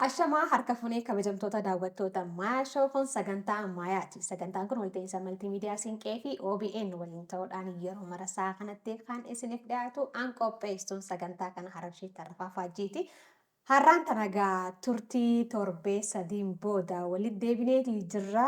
Ashamaa harka fuunee kabajamtoota daawwattoota Maayaa Shoo kun sagantaa Maayaati. Sagantaan kun walta'iinsa maltiimiidiyaa Siinqee fi OBN waliin ta'uudhaan yeroo marasaa kanatti kan isiniif dhiyaatu an qopheessuun sagantaa kana Harabshee Tarrafaa Faajjiiti. Har'aan tanagaa turtii torbee sadiin booda walitti deebineetii jirra.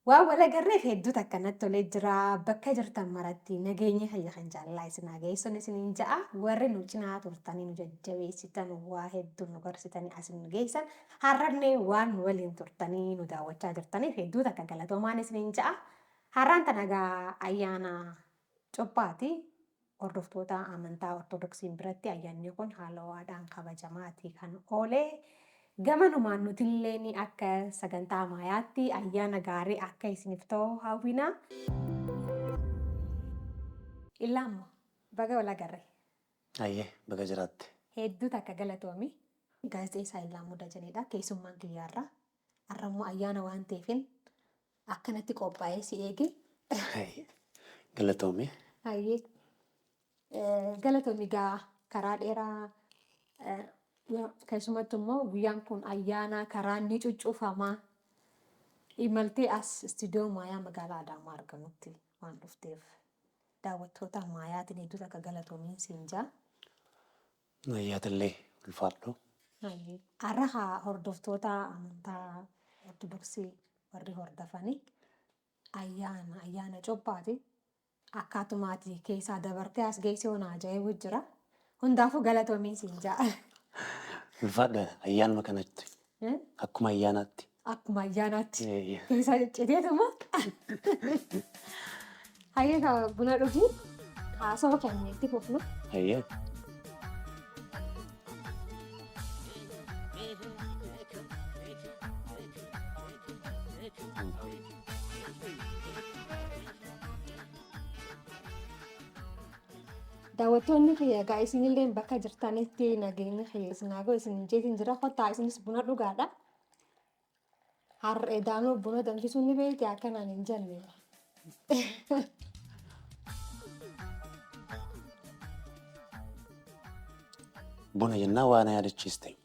Waan wal agarreef hedduu akkanatti tolee jira. Bakka jirtan maratti nageenya fayya kan jaalala isin hageessuun isiniin ja'a. Warri nu cinaa turtanii nu jajjabeessitan waa hedduu nu gorsitanii asin geessan. Har'allee waan waliin turtanii nu daawwachaa jirtaniif hedduu akka galatoomaan isiniin ja'a. Har'aan tanagaa ayyaana cophaati. Hordoftoota amantaa Ortodoksiin biratti ayyaanni kun haala ho'aadhaan kabajamaati kan oolee. Gamanumaan nutillee akka sagantaa Maayaatti ayyaana gaarii akka isiniif ta'u hawwina. Ilaamu baga wal agarre. Ayyee baga jiraatte. Hedduu akka galatoomi. Gaazexeessaa Ilaamuu Dajaneedha. Keessummaan kiyyaarra. Har'ammoo ayyaana waan ta'eefin akkanatti qophaa'ee si eegi. Galatoomi. Ayyee. Galatoomi gaa karaa dheeraa keessumattuu immoo guyyaan kun ayyaana karaan ni cuccufamaa. Imaltee as istiidiyoo Maayaa magaalaa Adaamaa argamutti waan dhufteef daawwattoota Maayaatiin hedduu akka galatoomiin siin jaa. Ayyaatillee ulfaadhu. Har'a hordoftoota amantaa Ortodoksii warri hordofanii ayyaana cophaati. Akkaatumaati keessaa dabartee as geessee onaa ajaa'ibu jira. Hundaafuu galatoomiin siin jaa. Ulfaadha ayyaanuma kanatti. Akkuma ayyaanaatti. Akkuma ayyaanaatti. Keessaa cicciteetuma. Hayyee buna dhugii haasawaa keenya itti fufnu. Ayyee. Daawwattoonni egaa isinillee bakka jirtanitti nageenya keessanaa isin jeetiin jira. Kottaa isinis buna dhugaadha. Har'ee daanuu buna danfisuun ni beekti akkanaan hin jenne. Buna jennaan waan yaadachiiste.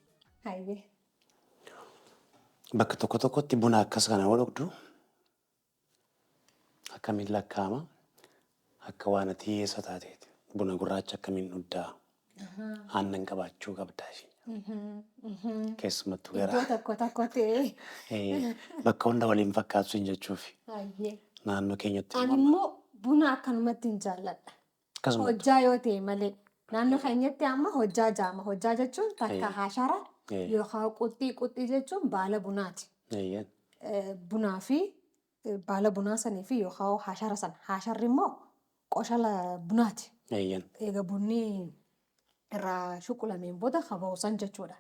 Hayyee. Bakka tokko tokkotti buna akkas kana yoo dhugdu akkamiin lakkaa'ama akka waan ati hiyyeessa taateeti. Buna gurraacha akkamiin dhugdaa aannan qabaachuu qabdaa isheen. Keessumattuu gara. Iddoo tokko ta'ee. Bakka hunda waliin fakkaatu jechuufi. Hayyee. Naannoo keenyatti. Ani immoo buna akkanumatti hin jaalladha. Akkasuma. Hojjaa yoo ta'e malee naannoo keenyatti amma hojjaa jaama. Hojjaa jechuun takka hashara yookaan quxxii jechuun baala bunaati. Bunaa fi baala bunaa sanii fi yookaan hashara sana. Hasharri immoo qoshala bunaati. Egaa bunni irraa shuqulameen booda haboosan jechuudha.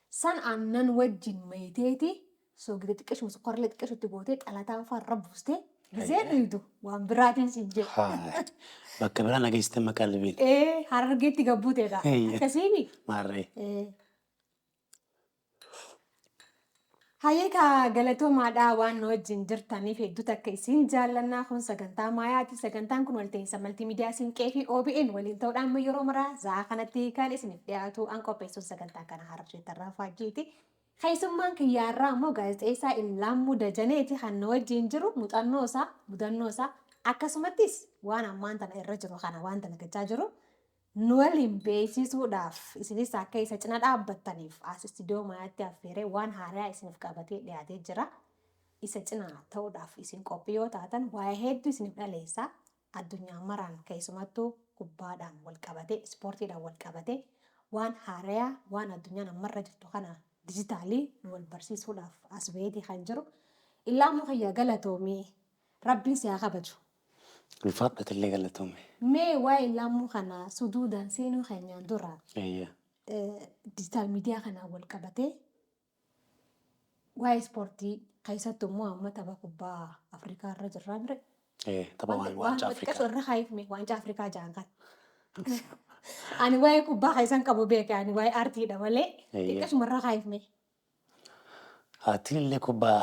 San aannan wajjin mayiteeti soogidee xiqqeeshuma sukkaarlee xiqqeeshutti gootee qalataan farra buustee gizee dhiitu waan biraatiin siin jedhu. Bakka biraa nageessite maqaa libiidha. Harargeetti gabbuuteedha. Akkasiimi. Maarree. Hayyee galatoomaadhaa waan nu wajjin jirtaniif hedduu akka isin jaallannaa kun sagantaa Maayaati. Sagantaan kun walta'iinsa maltiimiidiyaa Siinqee fi OBN waliin ta'uudhaan yeroo maraa zaa kanatti kan isiniif dhiyaatu an qopheessuun sagantaa kana Harabshee Tarrafaa Faajjiiti. Keessummaan kiyyaarraa immoo gaazexeessaa Ilaamuu Dajaneeti kan nu wajjin jiru mudannoo isaa akkasumattis waan ammaan tana irra jiru kana waan dalagachaa jiru. Nu waliin beeksisuudhaaf isinis akka isa cina dhaabbattaniif as istiidiyoo Maayaatti affeeree waan haaraa isiniif qabatee dhiyaatee jira. Isa cina ta'uudhaaf isin qophii yoo taatan waa'ee hedduu isiniif dhaleessaa addunyaa maraan keessumattuu kubbaadhaan wal qabatee ispoortiidhaan wal qabatee waan haaraa waan addunyaan ammarra jirtu kana dijitaalii nu wal barsiisuudhaaf as beetii kan jiru. Ilaamuu kiyya galatoomii rabbiin si haa kabaju. Ulfaadhatillee galatoome. Mee waa'ee Ilaamuu kana suduudhaan seenuu keenyaan dura dijitaal miidiyaa kanaan wal qabatee waa'ee ispoortii keessattuu immoo amma tapha kubbaa Afrikaa irra jirraa mire. Tapha waancaa Afrikaa. Waan irra haifme waancaa Afrikaa jaankan. Ani waa'ee kubbaa keessan qabu beeke ani waa'ee aartiidha malee xiqqeessuma irra haifme. Aartiin illee kubbaa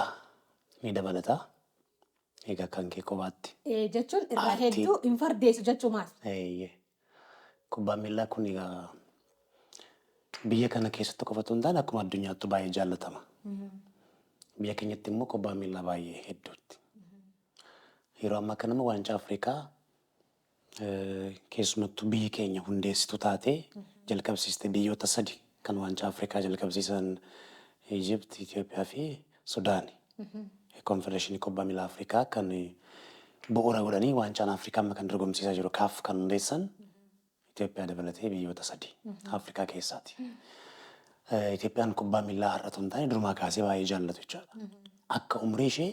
ni dabalataa. Egaa kan kee kophaatti. Jechuun irraa hedduu hin fardeessu jechuumaaf. Kubbaan miilaa kun egaa biyya kana keessatti qofatu hin taane akkuma addunyaatti baay'ee jaallatama. Biyya keenyatti immoo kubbaa miilaa baay'ee hedduutti. Yeroo ammaa kana immoo waancaa Afrikaa keessumattuu biyyi keenya hundeessitu taatee jalqabsiiste biyyoota 3 kan waancaa Afrikaa jalqabsiisan Egypt, Itoophiyaa fi Sudaan. Konfedereeshinii kubbaa miilaa Afrikaa kan bu'uura godhanii waancaan Afrikaa kan dorgomsiisaa jiru kaaf kan hundeessan Itoophiyaa dabalatee biyyoota 3 Afrikaa keessaati. Itoophiyaan kubbaa miilaa har'atu hin taane durumaa kaasee baay'ee jaallatu jechaadha. Akka umrii ishee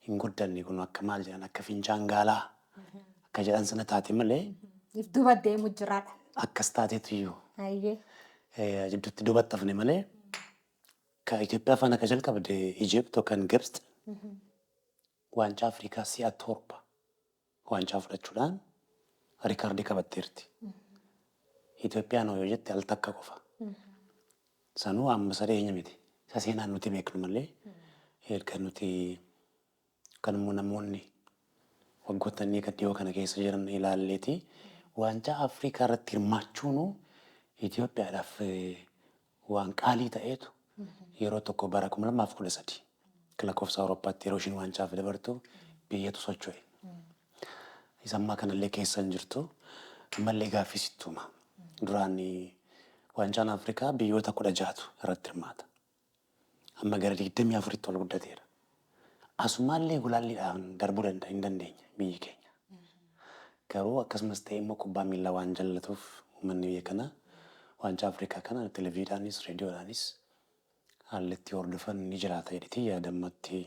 hin guddanne kun akka maal jedhan akka fincaan gaalaa akka jedhan sana taate malee. Duuba deemu jiraadha. Akkas taateetu iyyuu. Jidduutti duubatti hafne malee ka Itoophiyaa faana ka jalqabde Egypt yookaan Gibxt waancaa Afrikaa si'a 7 waancaa fudhachuudhaan riikaardii qabatteerti. Itoophiyaan yoo jette al takka qofa. Sanuu amma sadee eenyu miti. Isa seenaan nuti beeknu malee erga nuti kan immoo namoonni waggoota inni dhiyoo kana keessa jiran ilaalleeti waancaa Afrikaa irratti hirmaachuun Itoophiyaadhaaf waan qaalii ta'eetu yeroo tokko bara 2013 lakkoofsa Awurooppaatti yeroo ishiin waancaa dabartu biyyatu socho'e. Isa ammaa kanallee keessa hin jirtu ammallee gaaffisittuma. Duraan waancaan Afrikaa biyyoota 16tu irratti hirmaata. Amma gara 24tti ol guddateera. Asumaallee gulaalliidhaan darbuu hin dandeenye biyyi keenya. Garuu akkasumas ta'e immoo kubbaa miilaa waan jaallatuuf uummanni biyya kana waancaa Afrikaa kana televiiziyoonaanis reediyoodhaanis haalli itti hordofan ni jiraata jedhanii yaadammatti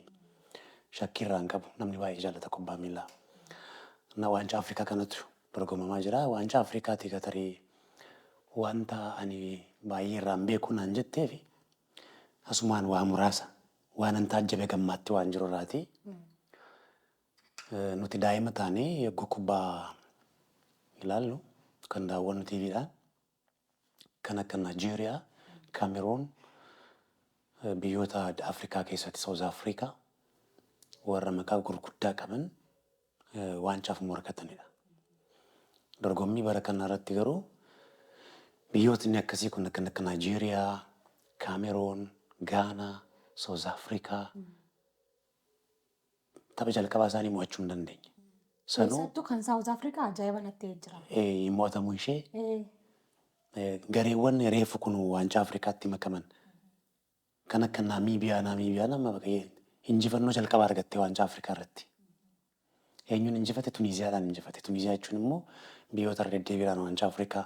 shakkii irraa hin qabu. Namni baay'ee jaallata kubbaa miilaa. Waancaa Afrikaa kanatu dorgomamaa jira. Waancaa Afrikaati gatarii wanta ani baay'ee irraan beeku naan jetteef asumaan waa muraasa waan an taajjabe gammaatti waan jiru irraati. Nuti daa'ima taanee yogguu kubbaa ilaallu kan daawwannu TVdhaan kan akka Naajeeriyaa, Kaameruun, biyyoota Afrikaa keessatti Saawuz Afrikaa warra maqaa gurguddaa qaban waancaaf morkatanidha. Dorgommii bara kana irratti garuu biyyootni akkasii kun akka Naajeeriyaa, Kaameruun, Gaanaa, Saawuz Afrikaa tapha jalqabaa isaanii mo'achuu hin dandeenye. Keessattuu kan Saawuz Afrikaa ajaa'iba natti jira. Mo'atamuu ishee gareewwan reefu kun waancaa Afrikaatti makaman kan akka Naamiibiyaa nama injifannoo jalqabaa argattee waancaa Afrikaa irratti. Eenyuun injifate Tuniiziyaadhaan injifate. Tuniiziyaa jechuun immoo biyyoota deddeebiidhaan waancaa Afrikaa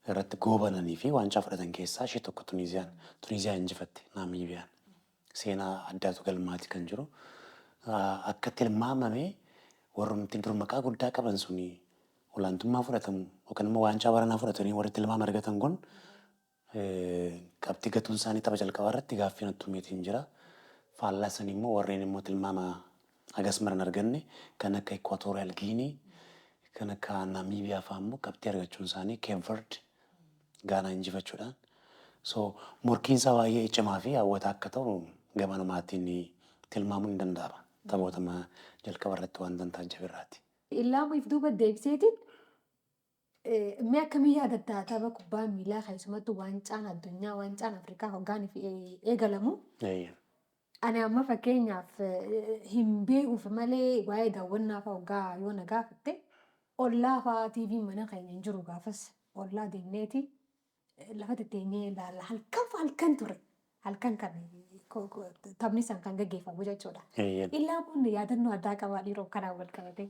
irratti goobananii fi waancaa fudhatan keessaa ishee tokko Tuniiziyaan. Tuniiziyaa injifatte Naamiibiyaan. Seenaa addaatu galmaati kan jiru. Akka tilmaamame warrumti dur maqaa guddaa qaban suni olaantummaa fudhatamu yookaan immoo waancaa baranaa fudhatanii warri tilmaama argatan kun qabxii gatuun isaanii tapha jalqabaa irratti gaaffii nattumeetiin jira. Faallaa san immoo warreen immoo tilmaama hagas maran arganne kan akka Ikwaatooriyaal Giinii kan akka Naamiibiyaa fa'aa immoo qabxii argachuun isaanii Keevard Gaanaa injifachuudhaan. So morkiinsa baay'ee cimaa fi hawwataa akka ta'u gama namaatiin tilmaamuun ni danda'ama. Taphoota jalqaba irratti waan taajjabe irraati. Illaamuuf duuba deebiseetiin mee akkamii yaadatta tapha kubbaa miilaa keessumattuu waancaan addunyaa waancaan Afrikaa hoggaaniif eegalamu. Ani amma fakkeenyaaf hin beekuuf malee waa'ee daawwannaaf hoggaa yoo na gaafatte ollaa fa'aa TV mana keenya hin jiru gaafas ollaa deemneeti lafa teenyee ilaalla halkan ture halkan kan taphni san kan gaggeeffamu jechuudha. Illaamuun yaadannoo addaa qabaa dhiiroo kanaan wal qabate.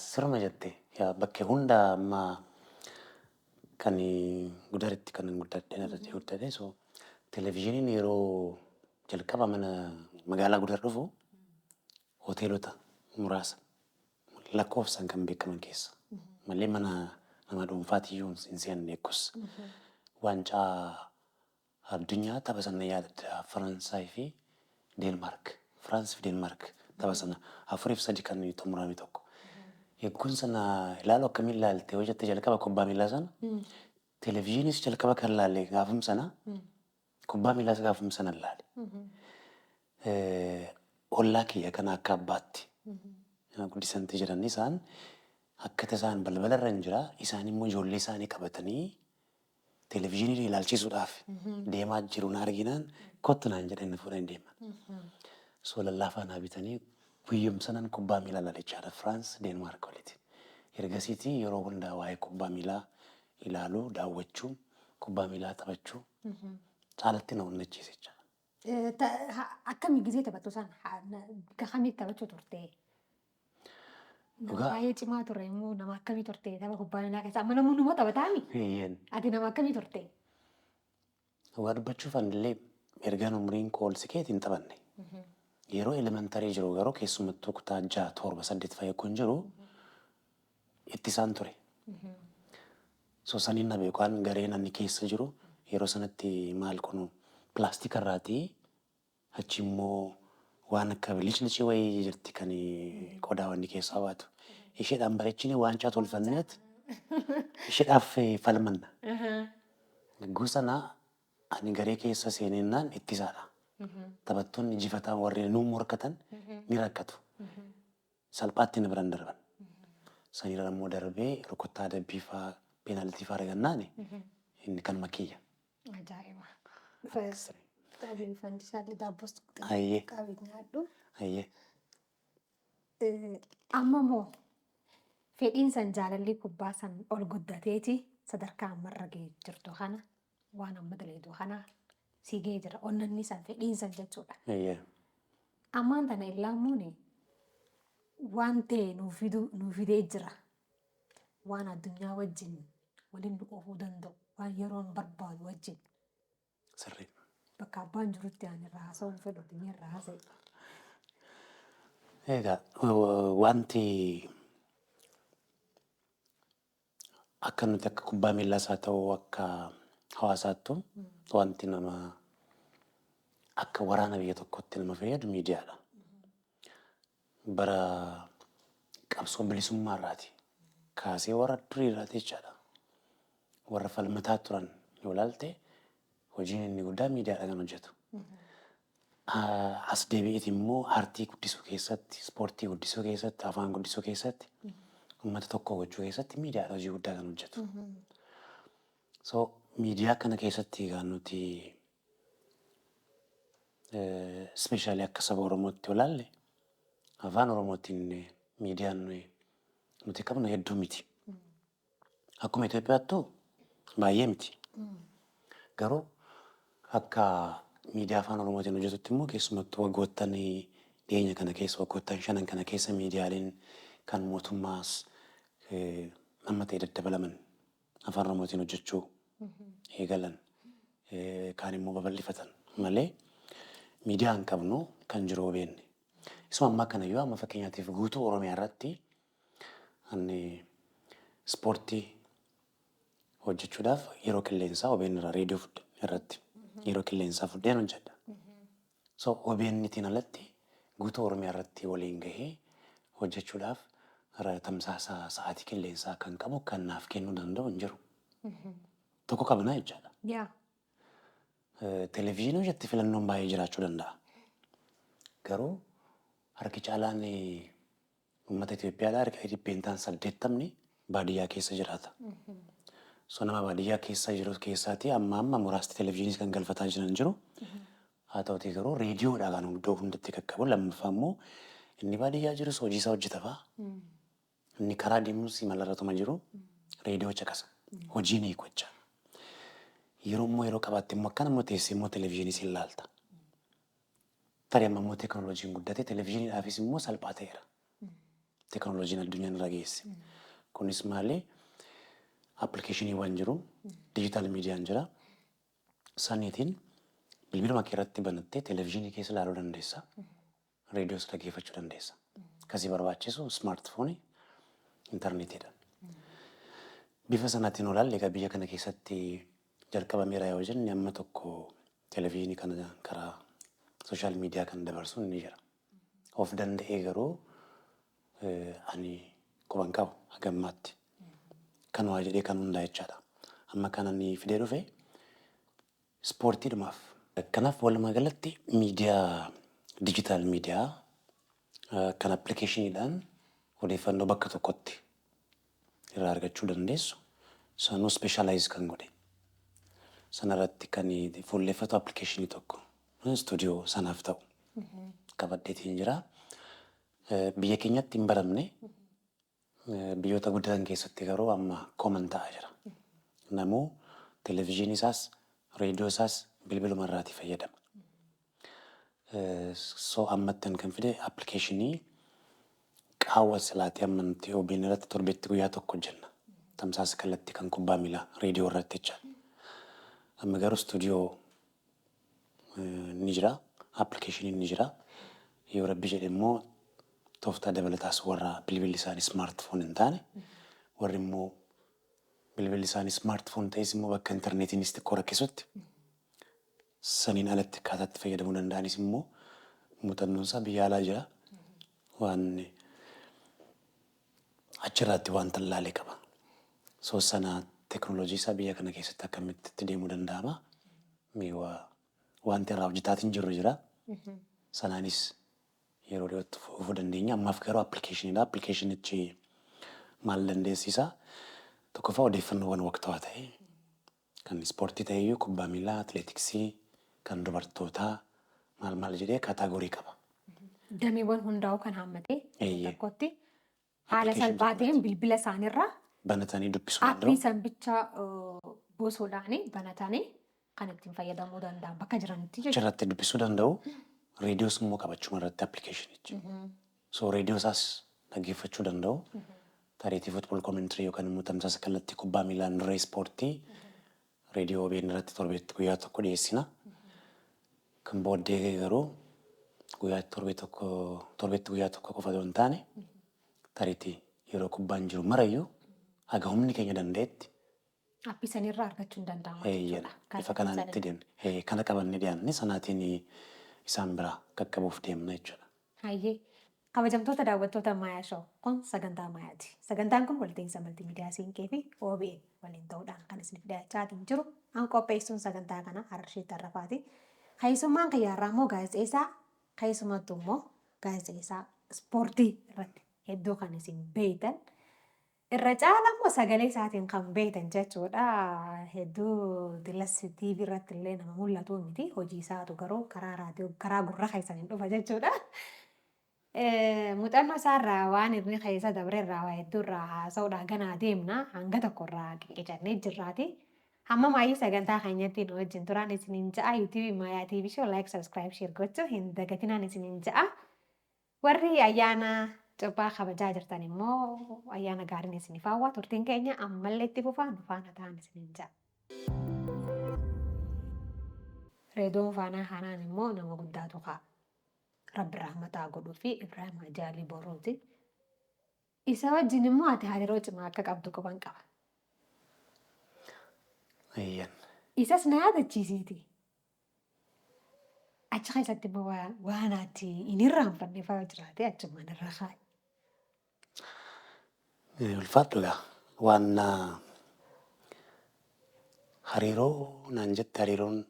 Sirma jette bakkee hunda amma kan gudaritti kan guddadheen irratti guddate so televiziyooniin yeroo jalqaba mana magaalaa gudar dhufu hoteelota muraasa lakkoofsaan kan beekaman keessa malee mana nama dhuunfaatiyyuu hin seenne eeggus waancaa addunyaa tapha sana yaadadha Faransaay fi Deenmaark. Firaans fi Deenmaark tapha sana 4-3 kan xumurame tokko. Eegguun sana ilaalu akkamiin ilaalte yoo jette jalqaba kubbaa miilaa sana televiziyooniis jalqaba kan ilaalle gaafum sana kubbaa miilaas gaafum sana ilaale. Ollaa kiyya kana akka abbaatti guddisantii jiran isaan akka tasaan balbala irra hin jira isaan immoo ijoollee isaanii qabatanii televezyiinii ilaalchisuudhaaf deemaa jiru na arginaan kottu naan jedhan inni fuudhanii deeman. So lallaafaa naa bitanii guyyuma sanan kubbaa miilaa ilaalichaadha Firaans Deenmaark walitti. Ergasiitii yeroo hundaa waa'ee kubbaa miilaa ilaaluu daawwachuu kubbaa miilaa taphachuu caalatti na onnachiise jechaadha. Akkamii gisee taphattu sana kamitti taphachuu turte? Nama baay'ee cimaa ture immoo nama akkamii turte tapha kubbaa miilaa keessaa amma namoonni immoo taphataami. Ati nama akkamii turte? Waa dubbachuuf anillee ergaan umriin koo ol siqeetiin taphanne. Yeroo elementarii jiru garuu keessumattuu kutaa 6, 7, 8 fa'aa kun jiru itti isaan ture. So saniin na beekaan gareen inni keessa jiru yeroo sanatti maal kunu pilaastika irraatii achi immoo waan akka bilicnicii wayii jirti kan qodaa wanni keessaa baatu. Isheedhaan bareechine waancaa tolfanneet isheedhaaf falmanna. Gusana ani garee keessa seenennaan ittisaadha. Taphattoonni injifataan warreen nuun morkatan ni rakkatu. Salphaatti na biran darban. Sanirra immoo darbee rukuttaa adabbii fa'aa peenaaltii fa'aa argannaani inni kan makiyya. Ajaa'iba. Qabiin fandisaallee daabboos Ayyee. qabiin nyaadhu. Ayyee. Amma moo fedhiin san jaalalli kubbaa san ol guddateeti sadarkaa ammarra ga'ee jirtu kana waan amma daleetu kana si ga'ee jira onnanni san fedhiin san jechuudha. Ayyee. Ammaan tana illaamuuni waan ta'e nuu fidee jira. Waan addunyaa wajjin waliin nu oofuu danda'u waan yeroon barbaadu wajjin Sirrii. bakka abbaan jirutti ani irraa haasa'uun fedhu addunyaa irraa haasa'e. Egaa wanti akka nuti akka kubbaa miillaas haa ta'u akka hawaasaattu wanti nama akka waraana biyya tokkotti nama fayyadu miidiyaadha. Bara qabsoo bilisummaa irraati kaasee warra durii irraati jechaadha. Warra falmataa turan yoo ilaalte hojiin inni guddaa miidiyaadha kan hojjetu. As deebi'eeti immoo aartii guddisuu keessatti, ispoortii guddisuu keessatti, afaan guddisuu keessatti, uummata tokko gochuu keessatti miidiyaadha hojii guddaa kan hojjetu. So miidiyaa kana keessatti kan nuti ispeeshaalii akka saba Oromootti yoo ilaalle afaan Oromootiin miidiyaan nuti qabnu hedduu miti. Akkuma Itoophiyaattuu baay'ee miti. Garuu akka miidiyaa afaan Oromootiin hojjetutti immoo keessumattuu waggoottan dhiyeenya kana keessa waggoottan 5 kana keessa miidiyaaleen kan mootummaas amma ta'e daddabalaman afaan Oromootiin hojjechuu eegalan kaan immoo babal'ifatan malee miidiyaa hin qabnu kan jiru beenne. Isuma ammaa kanayyuu amma fakkeenyaatiif guutuu Oromiyaa irratti ani ispoortii hojjechuudhaaf yeroo qilleensaa OBN irraa reediyoo irratti yeroo qilleensaa fudheen hojjedha. So OBN'tiin alatti guutuu Oromiyaa irratti waliin gahee hojjechuudhaaf tamsaasa sa'aatii qilleensaa kan qabu kan naaf kennuu danda'u hin jiru. Tokko qabnaa jechaadha. Televezyiinii hojjetti filannoon baay'ee jiraachuu danda'a. Garuu harki caalaan uummata Itoophiyaadhaa harka dhibbeentaan 80 baadiyyaa keessa jiraata. So nama baadiyyaa keessa jiru keessaatii amma muraasti televezyiiniis kan galfataa jiran jiru. Haa ta'utii garuu reediyoodhaa kan iddoo hundatti qaqqabu lammaffaa immoo inni baadiyyaa jirus hojii isaa hojjeta fa'a. Inni karaa deemus malarratuma jiru reediyoo caqasa. Hojiin hiikwachaa. Yeroo qabaatti immoo akkana immoo teessee immoo televezyiiniis hin laalta. Tarii amma immoo teekinooloojiin guddate televezyiiniidhaafis immoo salphaa ta'eera. Teekinooloojiin addunyaan irra geesse. Kunis maali? Appilikeeshiniiwwan jiru, diijitaal miidiyaan jira. Saniitiin bilbiluma kee irratti banattee televezyiinii keessa ilaaluu dandeessa. Reediyoos dhaggeeffachuu dandeessa. Kasii barbaachisu ismaartifoonii, intarneetiidha. Bifa sanaatiin olaalle egaa biyya kana keessatti jalqabameera yoo jenne amma tokko televezyiinii kana karaa sooshaal miidiyaa kan dabarsuun ni jira. Of danda'ee garuu ani quban qabu hagammaatti. Kan waa jedhee kan hundaa jechaadha. Amma kan ani fidee dhufe ispoortiidhumaaf. Kanaaf walumaa galatti miidiyaa diijitaal miidiyaa kan appilikeeshiniidhaan odeeffannoo bakka tokkotti irraa argachuu dandeessu. Sanuu ispeeshaalaayiz kan godhe. sanarratti kan fuulleeffatu appilikeeshinii tokko istuudiyoo sanaaf ta'u qabadheetiin jira. Biyya keenyatti hin baramne biyyoota guddatan keessatti garuu amma kooman ta'aa jira. Namuu televezyiinii isaas reediyoo isaas bilbiluma irraatii fayyadama. So ammattan kan fide appilikeeshinii qaawwa silaatii ammantii OBN irratti torbeetti guyyaa tokko hojjenna. Tamsaasa kallattii kan kubbaa miilaa reediyoo irratti jecha. Amma garuu istuudiyoo ni jira, appilikeeshiniin ni jira. Yoo rabbi jedhe immoo tooftaa dabalataas warra bilbilli isaanii smaartifoon hin taane warri immoo bilbilli isaanii smaartifoon ta'es immoo bakka intarneetiinis xiqqoo rakkisutti saniin alatti akkaataatti fayyadamuu danda'anis immoo muuxannoon isaa biyya alaa jira. Waan achirraatti waan tallaalee qaba. So sana teknooloojii isaa biyya kana keessatti akkamitti itti deemuu danda'ama. Wanti irraa hojjetaatiin jiru jira. Sanaanis yeroo dhiyootti fufuu dandeenya. Ammaaf garuu appilikeeshiniidha. Appilikeeshinichi maal dandeessisaa? Tokkoffaa odeeffannoowwan waqtawaa ta'e kan ispoortii ta'eyyuu kubbaa miilaa, atileetiksii, kan dubartootaa maal jedhee kaataagorii qaba. Dameewwan hundaa'uu kan hammatee tokkotti haala salphaa ta'een bilbila isaaniirraa banatanii dubbisuu danda'u. aappii sanbichaa gosuudhaan banatanii kan ittiin fayyadamuu danda'an bakka jiranitti jechuudha. Achirratti dubbisuu danda'u. Reediyoos immoo qabachuma irratti appilikeeshinichi. So reediyoo isaas dhaggeeffachuu danda'u. Taariitii futbool koomentirii yookaan immoo tamsaasa kallattii kubbaa miilaan dirree ispoortii reediyoo OBN irratti torbeetti guyyaa tokko dhiyeessina. Kan booddee garuu torbeetti guyyaa tokko qofa osoo hin taane taariitii yeroo kubbaan jiru marayyuu haga humni keenya danda'etti aappii sanirraa argachuu hin danda'amu jechuudha. Bifa kanaan itti deemne. Kana qabannee dhiyaanne sanaatiin isaan biraa qaqqabuuf deemna jechuudha. Hayyee kabajamtoota daawwattoota Maayaa Show kun sagantaa Maayaati. Sagantaan kun walta'iinsa maltiimiidiyaa Siinqee fi OBN waliin ta'uudhaan kan isiniif dhiyaachaa jiru. An qopheessuun sagantaa kana Harshee Tarrafaati. Keessummaan kiyyaarraa immoo gaazexeessaa keessumattuu immoo gaazexeessaa ispoortii irratti hedduu kan isin beektan. Irra caalaa immoo sagalee isaatiin kan beektan jechuudha. Hedduu Dilas TV irratti illee nama mul'atu miti. Hojii isaatu garuu karaa raadiyoo karaa gurra keessaniin dhufa jechuudha. Muuxannoo isaarraa waan inni keessa dabre irraa waa hedduu irraa haasa'uudhaan ganaa deemna. Hanga tokko irraa qiqqicannee jirraati. Hamma maayii sagantaa keenyatti nu wajjin turaan isiniin ja'a. YouTube Maayaa TV Show like, subscribe, share gochuu hin dagatinaan isiniin ja'a. Warri ayyaana Cuuphaa kabajaa jirtan immoo ayyaana gaariin isiniif hawwa. Turtiin keenya ammallee itti fufaa nu faana ta'an isiniin ja'a. Reedoon faanaa kanaan immoo nama guddaatu ka'a. Rabbi rahmataa godhuu fi Ibrahim Hajaalii Boruuti. Isa wajjin immoo ati hariiroo cimaa akka qabdu quban qaba. Isas na yaadachiisiiti. Achi keessatti immoo waan ati hin irraanfanne fa'aa jiraate achumaan irra kaa'i. Ulfaadhuudha. Waan hariiroo naan jette hariiroon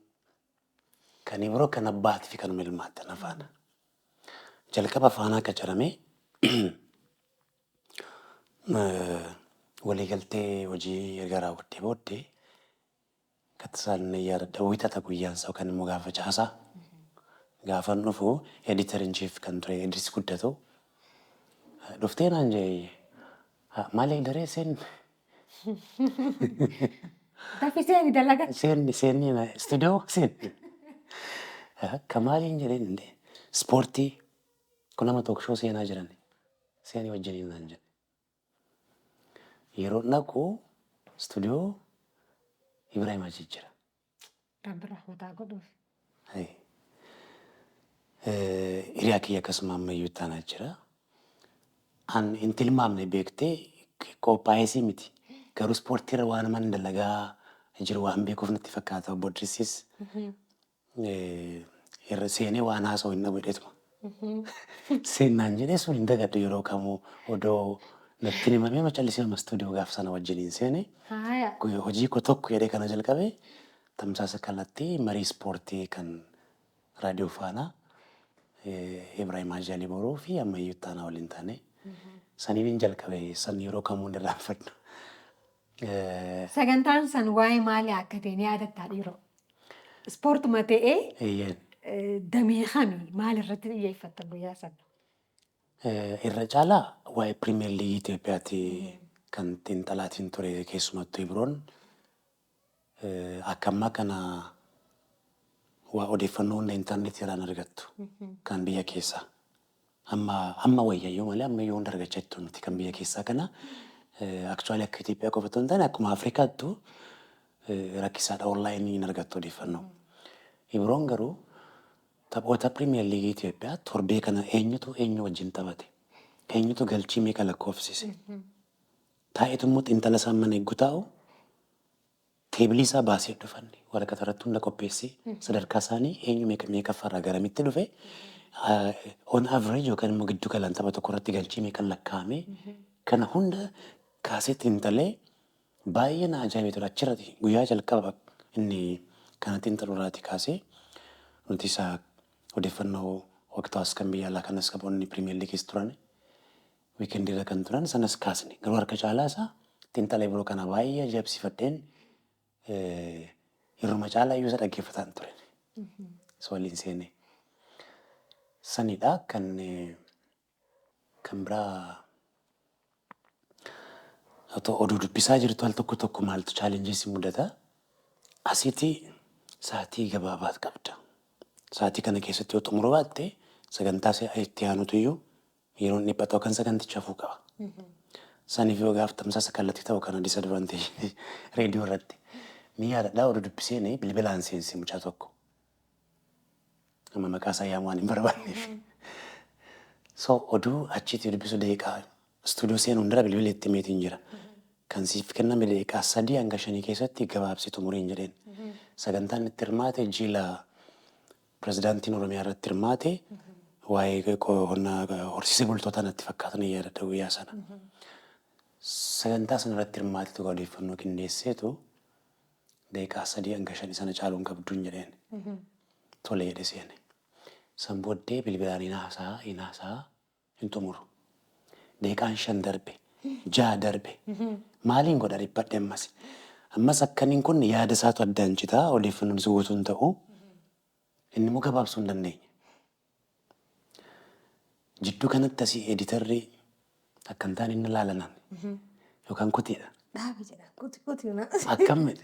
kan biroo kan abbaatii fi kan ilmaatti na faana. Jalqaba faanaa qacaramee waliigaltee hojii erga raawwattee booddee kattisaan yaadadha wiixata guyyaansaa yookaan immoo gaafa caasaa gaafa dhufu editor in chief kan ture Idris Guddatu dhuftee naan jee maal daree seen Dafisee dalagaa. seen istuudiyoo seen kamaaliin jedheen illee ispoortii kun nama tookshow seenaa jiran seenii wajjiniin naan jedhe. Yeroo dhaqu istuudiyoo Ibrahim Hajii jira. Rabbi rahmataa godhuuf. Hiriyaa kiyya akkasuma ammayyuu taanaa jira. An hin tilmaamne beektee qophaa'eesii miti. Garuu ispoortiirra waan man dalagaa jiru waan beekuuf natti fakkaata. Obbo Idrisis seenee waan haasa'u hin dhabu jedhetuma. Seenaan jedhee sun hin dagaddu yeroo kamuu odoo natti himamee macallisee nama istuudiyoo gaaf sana wajjiniin seene. Hojii koo tokko jedhee kana jalqabee tamsaasa kallattii marii ispoortii kan raadiyoo faanaa Ibrahim Hajaalii Boruu fi ammayyuu taanaa waliin taane saniin jalqabee san yeroo kamuu hin irraanfadhu. Sagantaan san waa'ee maalii akka ta'e ni yaadatta dhiiroo? Ispoortuma ta'ee Eeyyeen. damee kamii maal irratti xiyyeeffatta guyyaa sana? Irra caalaa waa'ee pirimeer liigii Itoophiyaatti kan xiinxalaatiin ture keessumattuu Ibroon akka ammaa kana waa odeeffannoo hunda intarneetiirraan argattu kan biyya keessaa. Amma wayyayyoo malee ammayyuu hunda argachaa jirtu nuti kan biyya keessaa kana aktuaalii akka Itoophiyaa qofa otoo hin taane akkuma Afrikaattu rakkisaadha onlaayinii hin argattu odeeffannoo. Ibroon garuu taphoota pirimeer liigii Itoophiyaa torbee kana eenyu wajjin taphate? Eenyutu galchii meeqa lakkoofsise? Taa'eetu immoo xiinxala isaan mana eeggu taa'u teebilii isaa baasee dhufanne waraqata irratti hunda qopheessee sadarkaa isaanii eenyu meeqaffaarraa garamitti dhufe on average yookaan immoo giddu galaan tapha tokko irratti galchii meeqan lakkaa'ame kana hunda kaasee xiinxalee baay'ee na ajaa'ibee ture achirratti guyyaa jalqaba inni kana xiinxaluurraati kaasee nuti isaa odeeffannoo waqtaas kan biyya alaa kanas qaboonni pirimeer liigis turan wiikendiirra kan turan sanas kaasne garuu harka caalaa isaa xiinxala Ibroo kana baay'ee ajaa'ibsiifadheen yeruma caalaa iyyuu isa dhaggeeffataan ture. Waliin seenee. Sanidha kan biraa otoo oduu dubbisaa jirtu al tokko maaltu chaalenjii si mudata. Asitti sa'aatii gabaabaat qabda. Sa'aatii kana keessatti yoo xumuruu baatte sagantaa itti aanutu iyyuu yeroo inni dhiphatoo kan saganticha hafuu qaba. Saniif yoo gaaf tamsaasa kallattii ta'u kana disadvanteejii reediyoo irratti. Ni yaadadhaa oduu dubbiseen bilbilaan seensi mucaa tokko. Amma maqaa isaa yaamuu waan hin barbaanneef. So oduu achitti dubbisu daqiiqaa istuudiyoo seenuun dura bilbila itti meetiin jira. Kan siif kenname daqiiqaa 3 hanga 5 keessatti gabaabsi xumuriin jedheen. Sagantaan itti hirmaate jila pirezidaantiin Oromiyaa irratti hirmaate waa'ee horsiisee bultootaa natti fakkaatan yaadadha guyyaa sana. Sagantaa sana irratti hirmaatetu odeeffannoo qindeesseetu daqiiqaa 3 hanga 5 sana caaluun qabduun jedheen. Tole jedhe seene. San booddee bilbilaan hin haasaa hin xumuru. Daqiiqaan 5 darbe 6 darbe maaliin godha dhiphadhe ammas. Ammas akkaniin kun yaada isaatu addaan citaa odeeffannoon si guutuu hin ta'u inni immoo gabaabsuu hin dandeenye. Jidduu kanatti asii editarri akka hin taane inni ilaalanan yookaan kutiidha. Dhaabi jedha kuti. Akkamidha.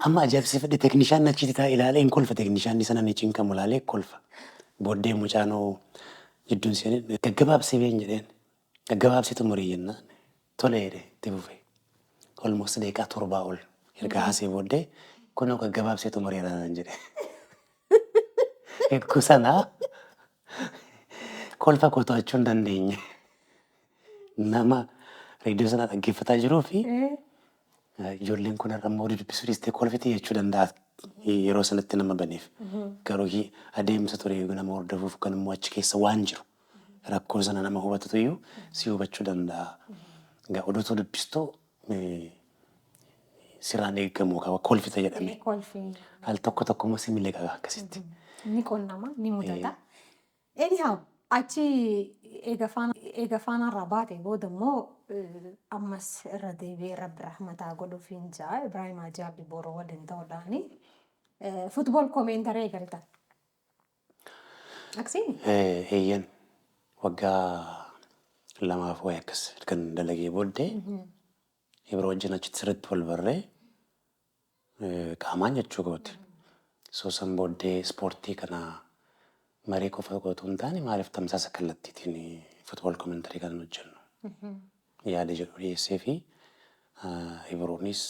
Amma ajaa'ibsiifadhe teeknishaan achitti taa'ee ilaalee hin kolfa teeknishaan sana ni cinqamu ilaalee kolfa. Booddee mucaanoo jidduun seenee gaggabaabsee been jedheen. Gaggabaabsee xumurii jennaan. Tole jedhee itti fufee. Olmoos daqiiqaa 7 ol erga haasee booddee kunoo gaggabaabsee xumureera naan jedhe. Eeguu sanaa kolfa koo to'achuu hin dandeenye. Nama reediyoo sana dhaggeeffataa jiruu fi ijoolleen kun har'a immoo dubbisuu dhiistee kolfitee jechuu danda'a yeroo sanatti nama baneef. Garuu adeemsa ture nama hordofuuf kan immoo achi keessa waan jiru rakkoo sana nama hubatutu iyyuu si hubachuu danda'a. Egaa oduutu dubbistuu sirraan eegamu qaba kolfita jedhame. Al tokko immoo si miliqa akkasitti. Ni qonnama ni mudata. Anyhow achi eega faanarraa baate booda immoo ammas irra deebi'ee Rabbi rahmataa godhuuf hin jaa Ibrahim Ajaabi boroo waliin ta'uudhaani futbool koomentarii eegaltan. Aksiin? Eeyyan waggaa 2 wayii akkas kan dalagee booddee Ibroo wajjin achitti sirriitti wal barree qaamaan jechuu goote. San booddee ispoortii kana marii qofa gootuu hin taane maaliif tamsaasa kallattiitiin futbool koomentarii kan hojjennu. Yaada jedhu dhiyeessee fi Ibroonis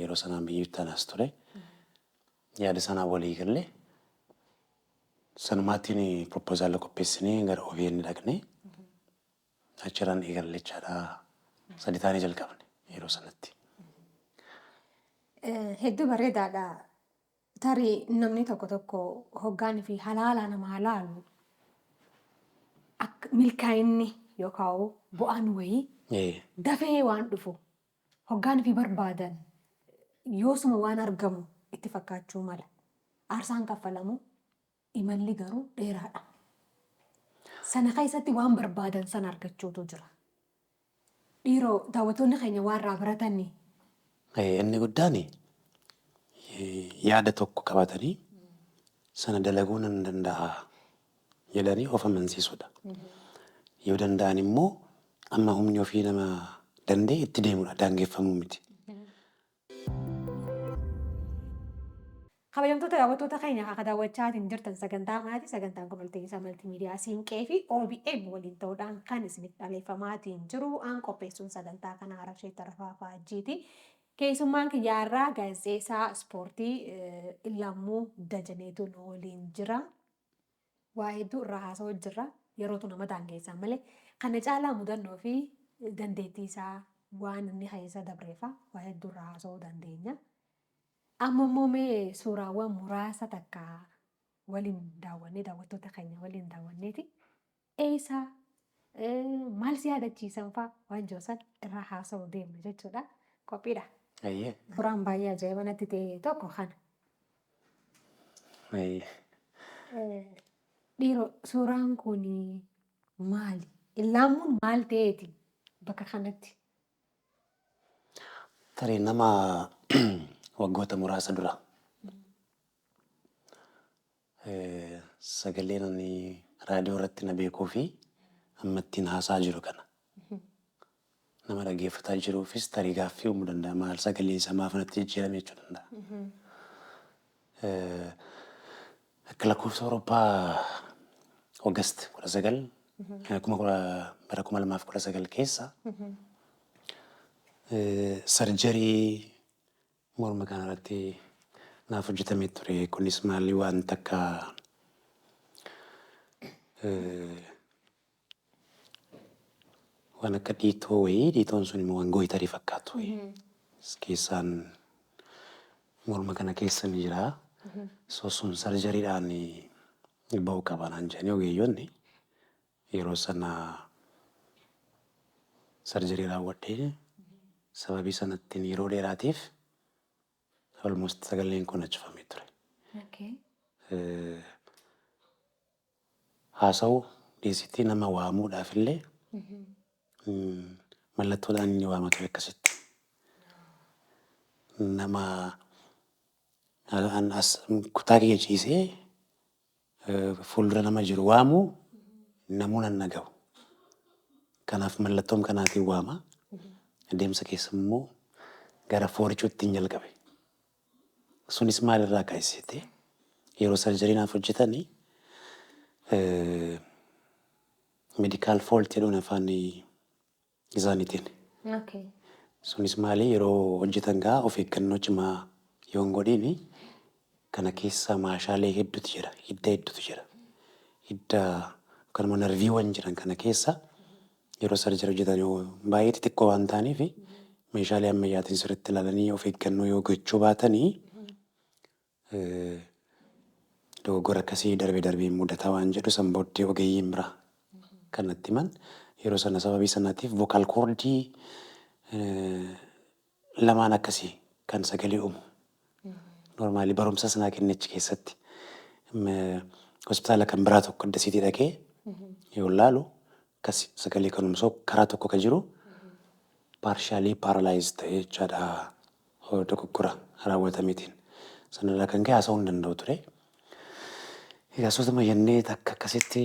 yeroo sanaan biyyattii anas ture. Yaada sanaa walii galle sanumaatiin proposaalaa qopheessinee gara OBN dhaqnee achirraan eegallechaadha. 3 taanee jalqabne yeroo sanatti. Hedduu bareedaadha. Tarii namni tokko hoggaanii fi halaala nama halaalu milkaa'inni yookaan bu'aan wayii dafee waan dhufu hoggaanii fi barbaadan yoosuma waan argamu itti fakkaachuu mala. Aarsaan kaffalamu imalli garuu dheeraadha. Sana keessatti waan barbaadan sana argachuutu jira. Dhiiroo daawwattoonni keenya waan irraa baratanii. Inni guddaan yaada tokko qabatanii sana dalaguu nan danda'a jedhanii of amansiisudha. Yoo danda'an immoo amma humni ofii nama danda'e itti deemudha, daangeffamuu miti. Kabajamtoota daawwattoota keenya akka daawwachaatiin jirtan sagantaa maatii sagantaan kun walta'iinsa maltiimiidiyaa Siinqee fi OBN waliin ta'uudhaan kan isiniif dhaleeffamaatiin jiru aan qopheessuun sagantaa kana Arabshee Tarafaa Faajjiiti. Keessummaan kiyyaarraa gaazexeessaa ispoortii Ilammuu Dajaneetu nu waliin jira. Waa hedduu irraa haasa'uu jirra. Yerootu nama daangeessan malee kana caalaa mudannoo fi dandeettii isaa waan inni keessa dabreeffa waa hedduu irraa haasa'uu dandeenya. Amma immoo mee suuraawwan muraasa takka waliin daawwannee daawwattoota keenya waliin daawwanneeti. Eessa maal si yaadachiisan fa'aa waan jirusan irraa haasa'uu deemna jechuudha. Qophiidha. Suuraan baay'ee ajaa'iba natti ta'e tokko kana. Dhiiroo suuraan kun maali? Ilaamuun maal ta'eeti bakka kanatti? Tarii nama waggoota muraasa dura sagaleen ani raadiyoo irratti na beekuu fi amma ittiin haasa'aa jiru kana nama dhaggeeffataa jiruufis tarii gaaffii uumuu danda'a. Maal sagalee isaa maaf natti jijjiirame jechuu danda'a. Akka lakkoofsa Awurooppaa Oogast 2019 keessa sarjarii morma kanarratti naaf hojjetamee ture. Kunis maalii waan takka waan akka dhiitoo wayii, dhiitoon sun immoo waan gooyitarii fakkaatu wayii keessaan morma kana keessa ni jira. Sun sarjariidhaan ba'uu qaba naan jedhanii ogeeyyoonni yeroo sana sarjarii raawwadhee sababii sanattiin yeroo dheeraatiif almost sagaleen kun achifamee ture. Haasa'uu dhiisitti nama waamuudhaaf illee mallattoodhaan inni waama ture akkasitti. Nama kutaa kiyya ciisee fuuldura nama jiru waamuu namuu nan dhaga'u. Kanaaf mallattoon kanaatiin waama. Adeemsa keessa immoo gara foorichuutti hin jalqabe. Sunis maalirraa kaasite yeroo sarjarii naaf hojjetanii medical fault jedhuun afaan isaaniitiin. Sunis maali yeroo hojjetan gaa of eeggannoo cimaa yoo hin godhiini kana keessa maashaalee hedduutu jira, hidda hedduutu jira. Hidda yookaan immoo narviiwwan jiran kana keessa yeroo sarjarii hojjetan baay'ee xixiqqoo waan ta'aniif meeshaalee ammayyaatiin sirriitti ilaalanii of eeggannoo yoo gochuu baatanii dogoggora akkasii darbee mudataa waan jedhu san booddee ogeeyyiin bira kanatti himan yeroo sana sababii sanaatiif vokaal koordii lamaan akkasii kan sagalee uumu. Normaalii barumsa sanaa kennichi keessatti hospitaala kan biraa tokko addasiitii dhaqee yoo laalu akkasii sagalee kan uumsoo karaa tokko kan jiru paarshaalii paaralaayizii ta'ee jechaadha dogoggora raawwatameetiin. Sanarraa kan ka'e haasa'uu hin danda'u ture. Egaa soosama jennee takka akkasitti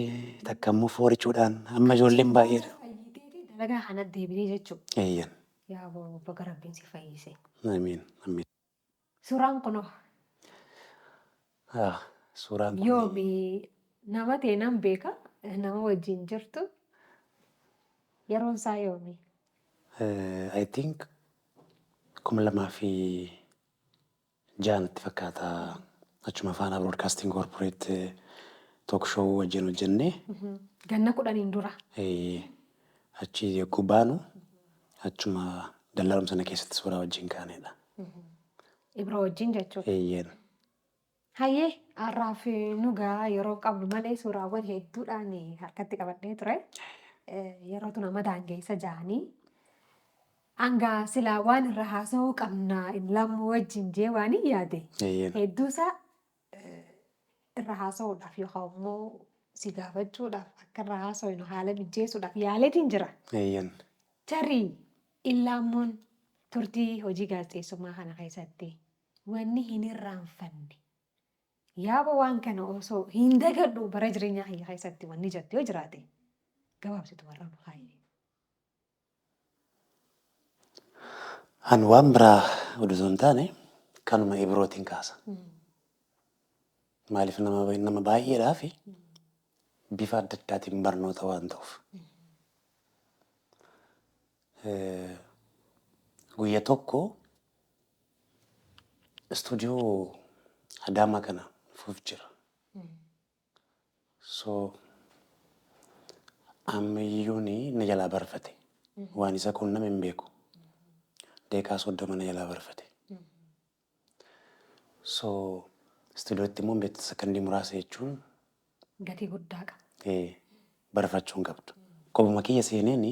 takka immoo foorichuudhaan amma ijoolleen baay'eedha. Dalagaa kana deebi'ee jechuudha. Eeyyan. Yaa bakka rabbiin si fayyise. Amiin. Amiin. Suuraan kunoo. Suuraan kun. Yoomi nama ta'e nan beeka nama wajjin jirtu yeroon isaa yoomi. I think 2006 natti fakkaata achuma Faanaa Broadcasting Corporate talk show wajjin hojjennee. Ganna 10 dura. Achi yogguu baanu achuma dallaa sana keessatti suuraa wajjin kaanedha. Ibra wajjin jechuudha. Eeyyan. Hayyee har'aaf nugaa yeroo qabnu malee suuraawwan hedduudhaan harkatti qabadhee ture. Yerootu nama daangeessa ja'anii. Hanga silaa waan irra haasa'uu qabna Ilammuu wajjin jee waan hin yaade. Hedduusaa irra haasa'uudhaaf yookaan immoo si gaafachuudhaaf akka irra haasa'u haala mijeessuudhaaf yaaleetiin jira. Tarii Ilaamuun turtii hojii gaazexeessummaa kana keessatti wanni hin irraanfanne yaaba waan kana osoo hin dagadhu bara jireenya kiyya keessatti wanni jette yoo jiraate gabaabsitu warra nu kaayee. An waan biraa oduu hin taane kanuma Ibirootiin kaasa. Maaliif nama baay'eedhaaf bifa adda addaatiin barnoota waan ta'uuf. Guyyaa tokko istuudiyoo Adaamaa kana fuuf jira. So ammayyuun na jalaa barfate. Waan isa kun nama hin beeku. Deekaa 30 na jalaa barfate. So istuudiyootti immoo beektisa sakandii muraasa jechuun gatii guddaa qaba. Barfachuun qabdu. Qobuma kiyya seeneen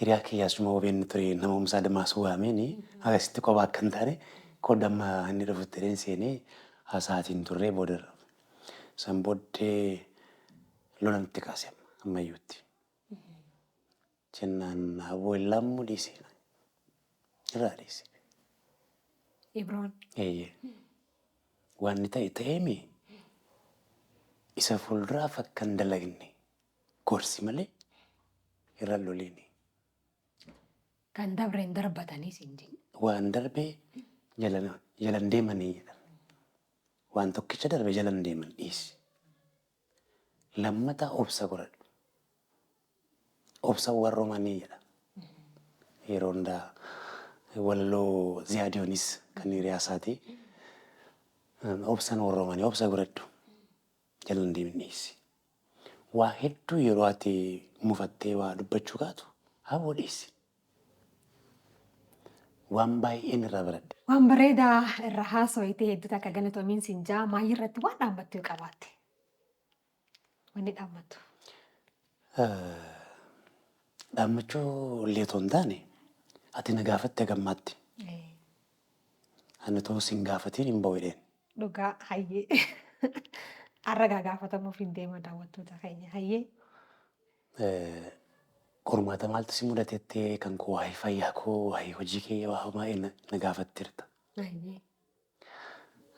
hiriyaa kiyyaas cuma OBN ture nama humsaa Damaasuu waameen akkasitti qoba akka hin taane kodamma inni dhufutti seenee haasaatiin turree booda san booddee lolanitti kaase ammayyuutti. Jennaan hawwa ilaamu dhiisee irraa dhiisee. Ibroon. Waan ta'eemi isa fuulduraaf akka hin dalagne gorsi malee irra loliini. Kan dabreen darbatanii siin jedhu. Waan darbee jalan deemanii jedhan. Waan tokkicha darbe jalan deeman dhiisi. Lammataa obsa godhadhu. Obsa warroomanii jedha. Yeroo hundaa walaloo Ziyaadiyoonis kan hiriyaasaati. Obsan warroomanii obsa godhadhu. Jalan deeman dhiisi. Waa hedduu yeroo ati mufattee waa dubbachuu kaatu haboo dhiisi. Waan baay'een irraa baradhe. Waan bareedaa irra haasawitee hedduu akka galatoomiin siin jaa maayii irratti waan dhaammattu qabaatte. Wanni dhaammattu. Dhaammachuu illee otoo hin taane ati na gaafatte gammaatti. Ani ta'uu siin gaafatiin hin ba'u. Dhugaa hayyee. Arragaa gaafatamuuf hin deema daawwattoota keenya hayyee. Qormaata maaltu si mudatettee kan koo waa'ee fayyaa koo waa'ee hojii kee waa baay'ee na gaafatteerta.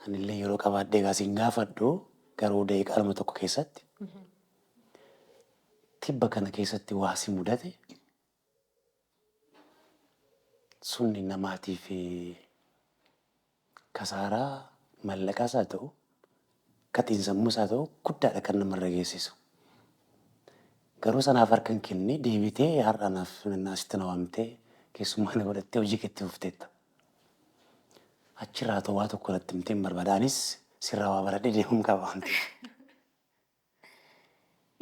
Anillee yeroo qabaadhee gaasiin gaafadhu garuu daqiiqaa lama tokko keessatti tibba kana keessatti waa si mudate sunni namaatiif kasaaraa mallaqaas haa ta'u qatiinsammuus haa ta'u guddaadha kan namarra geessisu. Garuu sanaaf harkan kennee deebitee har'aanaaf naasitti na waamtee keessummaa na godhattee hojii keetti fufteetta. Achirraa ta'uu waa tokko natti himtee hin barbaadaanis sirraa waa baradhee deemuun qaba waan ta'eef.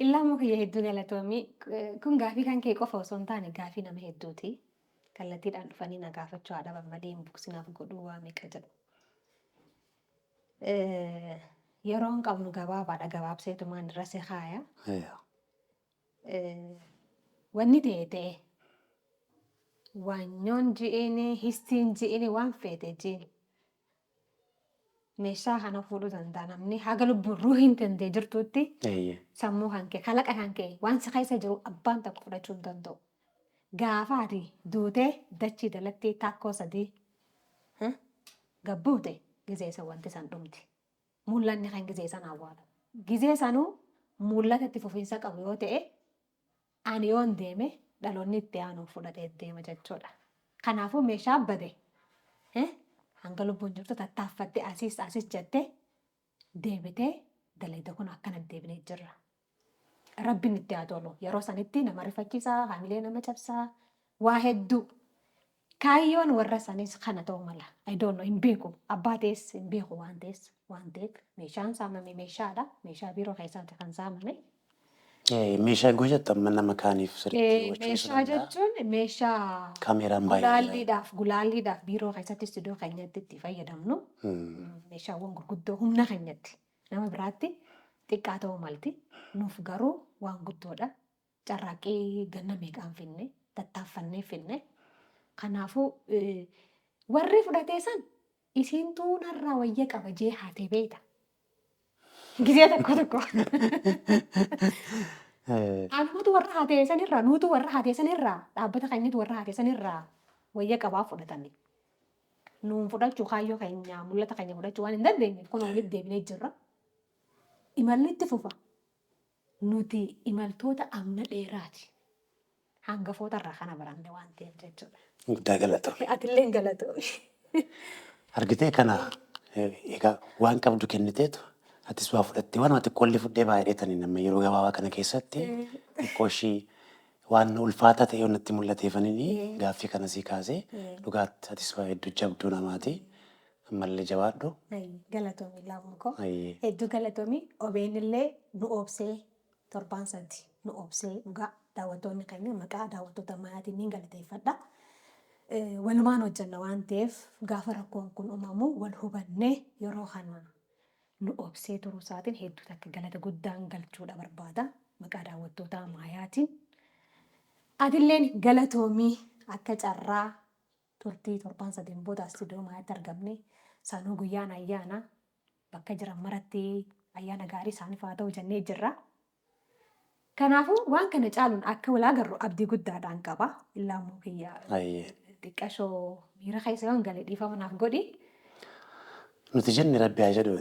Ilaamu kiyya hedduu galatoomii kun gaafii kan kee qofa osoo hin taane gaafii nama hedduuti. Kallattiidhaan dhufanii na gaafachuu haadha bammadee hin buksinaaf godhuu waa meeqa jedhu. Yeroon qabnu gabaabaadha gabaabseetumaan irra si kaaya. Wanni ta'e waanyoon ji'een histiin ji'een waan feete ji'een meeshaa kana fuudhuu danda'a namni haga lubbuun ruuhiin tantee jirtuutti sammuu kan kee kalaqa kan kee waan si keessa jiru abbaan tokko fudhachuu hin danda'u. Gaafa ati duutee dachii dalattee taakkoo sadii gabbuute gizeessa wanti san dhumti. Mul'anni kan gizeessan awwaala. Gizee sanuu mul'ata itti fufiinsa qabu yoo ta'e ani yoon deeme dhaloonni itti aanuun fudhatee deema jechuudha. Kanaafuu meeshaa bade hanga lubbuun jirtu tattaaffattee asiis jettee deebitee dalagaa kun akkana deebinee jirra. Rabbiin itti haa tolu yeroo sanitti nama rifachiisaa haamilee nama cabsaa waa hedduu kaayyoon warra sanis kana ta'uu mala. Ayidoonno hin beeku abbaa ta'es hin beeku waan ta'eef meeshaan saamame meeshaadha. Meeshaa biiroo keessaatti kan saamame. Meeshaa gojatta nama kaaniif sirriitti meeshaa jechuun meeshaa kaameraan baay'ee gulaalliidhaaf biiroo keessatti istuudiyoo keenyatti itti fayyadamnu meeshaawwan gurguddoo humna keenyatti nama biraatti xiqqaa ta'uu malti nuuf garuu waan guddoodha carraaqqii ganna meeqaan finne tattaaffannee finne kanaafuu warri fudhatee san isiintuu narraa wayya qaba jee haatee beekta. Gizee tokko. Anumatu warra haatee sanirraa nuutu warra haatee sanirraa dhaabbata keenyatu warra haatee sanirraa wayya qabaa fudhatanii. Nuun fudhachuu kaayyoo keenya mul'ata keenya fudhachuu waan hin dandeenyeef kun walitti deebinee jirra. Imalli itti fufa. Nuti imaltoota amna dheeraati. Hangafoota irraa kana baranne waan ta'eef jechuudha. Guddaa galatoomi. Atillee hin galatoomi. Argitee kana egaa waan qabdu kenniteetu atis waa fudhattee waan xiqqoollee fuudhee baay'eetanii nama yeroo gabaabaa kana keessatti xiqqoo ishii waan ulfaataa ta'e natti mul'ateefanii gaaffii kana sii kaasee dhugaatti atis waa hedduu jabduu namaati. Ammallee jabaadhu. Galatoomi laamuun koo. Hedduu galatoomi OBN illee nu obsee torbaan sadii nu obsee dhugaa daawwattoonni keenya maqaa daawwattoota maayaatiin ni galateeffadha. Walumaan hojjenna waan ta'eef gaafa rakkoon kun uumamu wal hubannee yeroo kana nu obsee turuu isaatiin hedduu takka galata guddaan galchuudha barbaada maqaa daawwattoota maayaatiin. Atilleen galatoomii akka carraa turtii torbaan sadiin booda istiidiyoo maayaatti argamne sanuu guyyaan ayyaana bakka jiran maratti ayyaana gaarii isaaniif haa ta'u jennee jirra. Kanaafuu waan kana caaluun akka walaa agarru abdii guddaadhaan qaba. Illaamuu kiyya xiqqashoo miira keessa yoo hin galee dhiifama naaf godhi. Nuti jenne rabbi haa jedhu.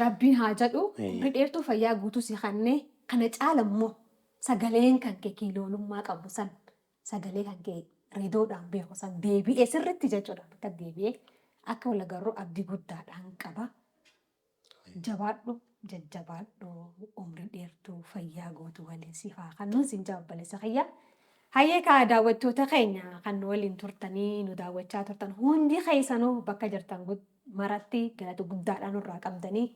Rabbiin haa jedhu. Umrii dheertuu fayyaa guutuu si kannee kana caala immoo sagaleen kan kee kiiloolummaa qabu san sagalee kan kee reedoodhaan beeku san deebi'ee sirriitti jechuudha bakka deebi'ee akka wal agarru abdii guddaadhaan qaba. Jabaadhu jajjabaadhu umrii dheertuu fayyaa guutuu waliin siif haa kennu siin jaabbaleessa kiyya. Hayyee kaa daawwattoota keenya kan nu waliin turtanii nu daawwachaa turtan hundi keessanuu bakka jirtan maratti galata guddaadhaan irraa qabdanii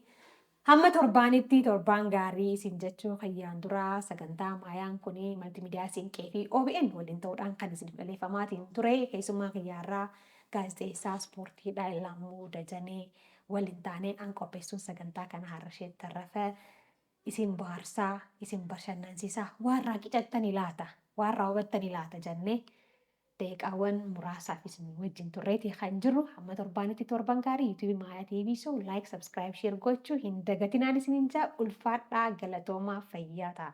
hamma torbaanitti torbaan gaarii isin jechuu kiyyaan duraa sagantaa maayaan kunii maltiimiidiyaa siinqee fi OBN waliin ta'uudhaan kan isin dhaleeffamaatiin ture keessumaa kiyyaarraa gaazexeessaa ispoortiidhaa Illaamuu Dajanee waliin taanee an qopheessuun sagantaa kana har'ashee tarrafa isin bohaarsaa isin bashannansiisaa waan irraa qicattanii laata waan irraa hubattanii laata jennee deeqaawwan muraasaaf isin wajjin turreetii kan jirru hamma torbaanitti torban gaarii yuutuubii maayaa TV soo laayik sabskiraayib sheer gochuu hin dagatinaan isiniin jaa ulfaadhaa galatoomaa fayyaa ta'a.